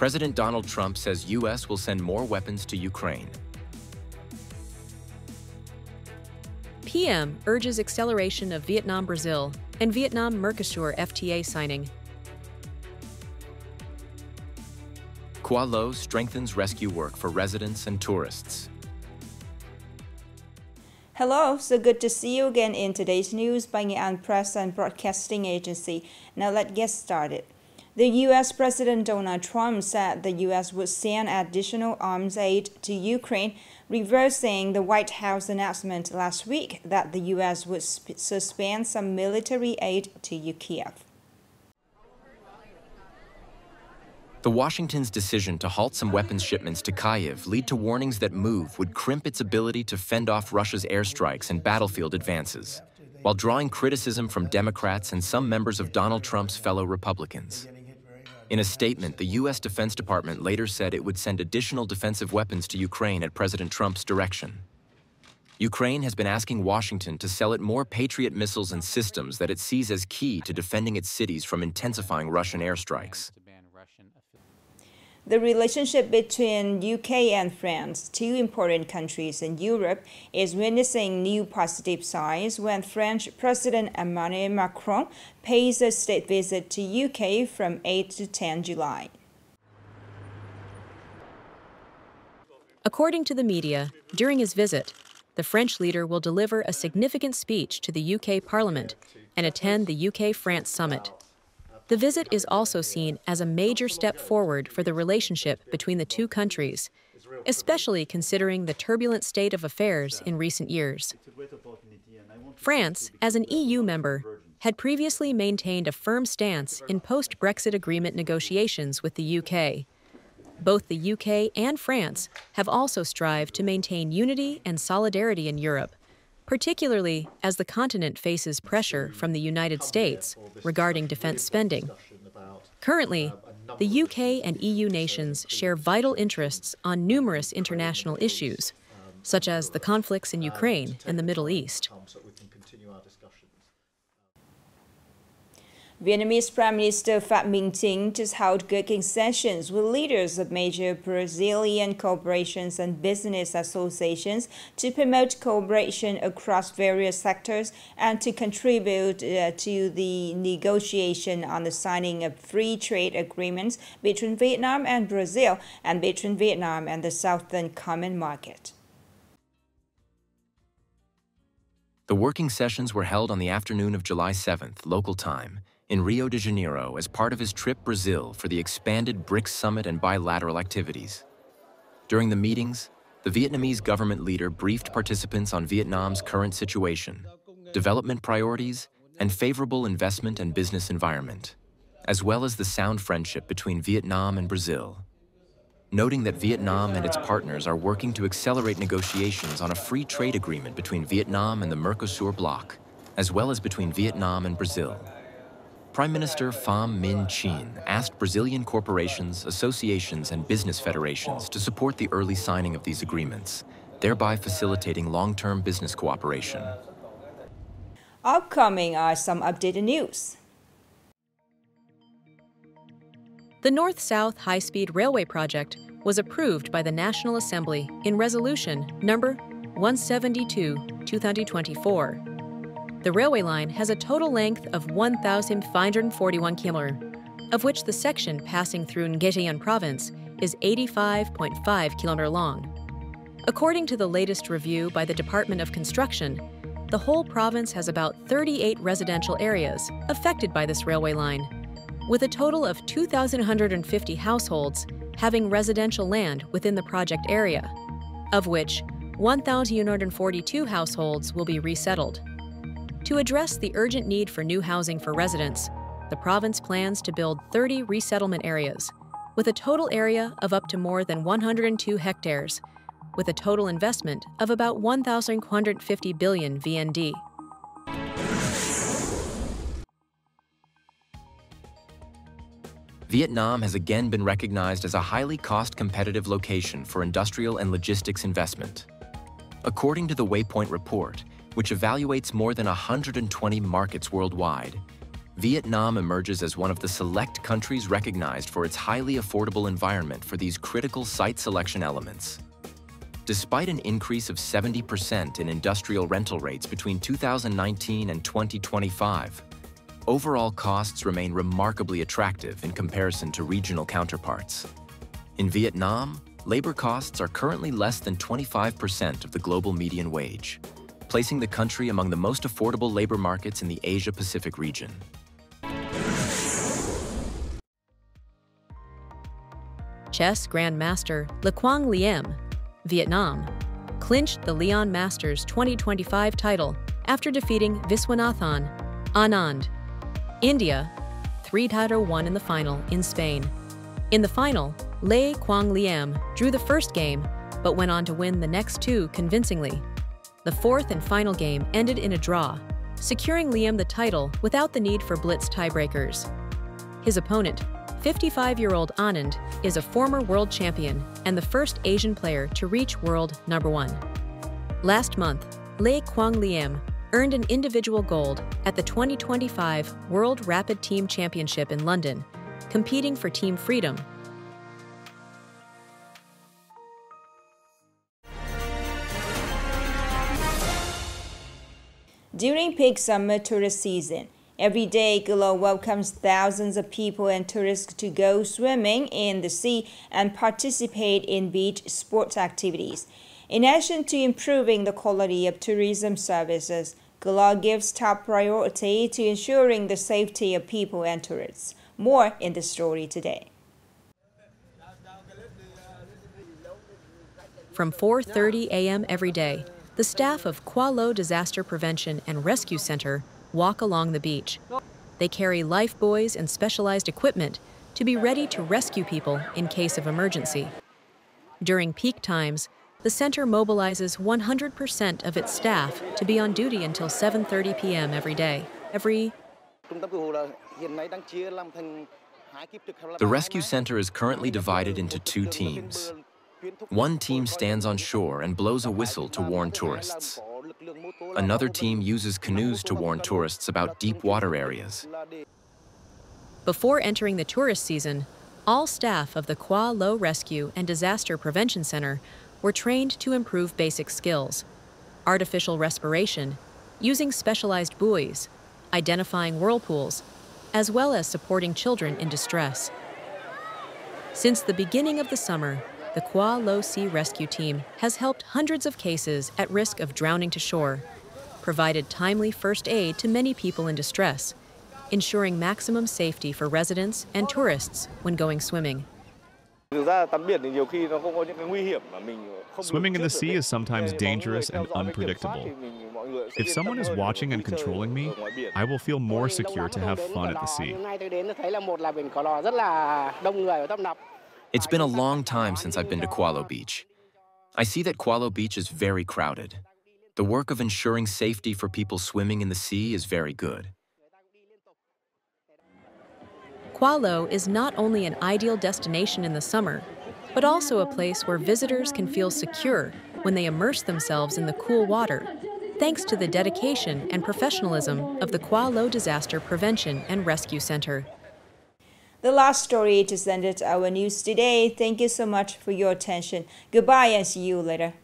President Donald Trump says U.S. will send more weapons to Ukraine. PM urges acceleration of Vietnam-Brazil and Vietnam-Mercosur FTA signing. Kua Lo strengthens rescue work for residents and tourists. Hello, so good to see you again in today's news by Nghệ An Press and Broadcasting Agency. Now let's get started. The U.S. President Donald Trump said the U.S. would send additional arms aid to Ukraine, reversing the White House announcement last week that the U.S. would suspend some military aid to Kyiv. The Washington's decision to halt some weapons shipments to Kyiv lead to warnings that move would crimp its ability to fend off Russia's airstrikes and battlefield advances, while drawing criticism from Democrats and some members of Donald Trump's fellow Republicans. In a statement, the U.S. Defense Department later said it would send additional defensive weapons to Ukraine at President Trump's direction. Ukraine has been asking Washington to sell it more Patriot missiles and systems that it sees as key to defending its cities from intensifying Russian airstrikes. The relationship between UK and France, two important countries in Europe, is witnessing new positive signs when French President Emmanuel Macron pays a state visit to UK from 8 to 10 July. According to the media, during his visit, the French leader will deliver a significant speech to the UK Parliament and attend the UK-France summit. The visit is also seen as a major step forward for the relationship between the two countries, especially considering the turbulent state of affairs in recent years. France, as an EU member, had previously maintained a firm stance in post-Brexit agreement negotiations with the UK. Both the UK and France have also strived to maintain unity and solidarity in Europe, particularly as the continent faces pressure from the United States regarding defense spending. Currently, the UK and EU nations share vital interests on numerous international issues, such as the conflicts in Ukraine and the Middle East. Vietnamese Prime Minister Phạm Minh Chính just held cooking sessions with leaders of major Brazilian corporations and business associations to promote cooperation across various sectors and to contribute to the negotiation on the signing of free trade agreements between Vietnam and Brazil and between Vietnam and the Southern Common Market. The working sessions were held on the afternoon of July 7th, local time, in Rio de Janeiro as part of his trip to Brazil for the expanded BRICS summit and bilateral activities. During the meetings, the Vietnamese government leader briefed participants on Vietnam's current situation, development priorities, and favorable investment and business environment, as well as the sound friendship between Vietnam and Brazil. Noting that Vietnam and its partners are working to accelerate negotiations on a free trade agreement between Vietnam and the Mercosur bloc, as well as between Vietnam and Brazil. Prime Minister Pham Minh Chinh asked Brazilian corporations, associations, and business federations to support the early signing of these agreements, thereby facilitating long-term business cooperation. Upcoming are some updated news. The North-South High-Speed Railway Project was approved by the National Assembly in Resolution number 172/2024. The railway line has a total length of 1,541 km, of which the section passing through Nghệ An province is 85.5 km long. According to the latest review by the Department of Construction, the whole province has about 38 residential areas affected by this railway line, with a total of 2,150 households having residential land within the project area, of which 1,142 households will be resettled. To address the urgent need for new housing for residents, the province plans to build 30 resettlement areas, with a total area of up to more than 102 hectares, with a total investment of about 1,150 billion VND. Vietnam has again been recognized as a highly cost-competitive location for industrial and logistics investment. According to the Waypoint report, which evaluates more than 120 markets worldwide, Vietnam emerges as one of the select countries recognized for its highly affordable environment for these critical site selection elements. Despite an increase of 70% in industrial rental rates between 2019 and 2025, overall costs remain remarkably attractive in comparison to regional counterparts. In Vietnam, labor costs are currently less than 25% of the global median wage, placing the country among the most affordable labor markets in the Asia-Pacific region. Chess Grandmaster Le Quang Liem, Vietnam, clinched the Leon Masters 2025 title after defeating Viswanathan Anand. India, 3-1 in the final in Spain. In the final, Le Quang Liem drew the first game, but went on to win the next two convincingly. The fourth and final game ended in a draw, securing Liem the title without the need for blitz tiebreakers. His opponent, 55-year-old Anand, is a former world champion and the first Asian player to reach world #1. Last month, Le Quang Liem earned an individual gold at the 2025 World Rapid Team Championship in London, competing for Team Freedom. During peak summer tourist season, every day Glo welcomes thousands of people and tourists to go swimming in the sea and participate in beach sports activities. In addition to improving the quality of tourism services, Glo gives top priority to ensuring the safety of people and tourists. More in the story today. From 4:30 a.m. every day, the staff of Qua Lo Disaster Prevention and Rescue Center walk along the beach. They carry life buoys and specialized equipment to be ready to rescue people in case of emergency. During peak times, the center mobilizes 100% of its staff to be on duty until 7:30 p.m. every day. The rescue center is currently divided into two teams. One team stands on shore and blows a whistle to warn tourists. Another team uses canoes to warn tourists about deep water areas. Before entering the tourist season, all staff of the Qua Lo Rescue and Disaster Prevention Center were trained to improve basic skills: artificial respiration, using specialized buoys, identifying whirlpools, as well as supporting children in distress. Since the beginning of the summer, the Qua Lo Sea Rescue Team has helped hundreds of cases at risk of drowning to shore, provided timely first aid to many people in distress, ensuring maximum safety for residents and tourists when going swimming. Swimming in the sea is sometimes dangerous and unpredictable. If someone is watching and controlling me, I will feel more secure to have fun at the sea. It's been a long time since I've been to Qua Lo Beach. I see that Qua Lo Beach is very crowded. The work of ensuring safety for people swimming in the sea is very good. Qua Lo is not only an ideal destination in the summer, but also a place where visitors can feel secure when they immerse themselves in the cool water, thanks to the dedication and professionalism of the Qua Lo Disaster Prevention and Rescue Center. The last story just ended our news today. Thank you so much for your attention. Goodbye and see you later.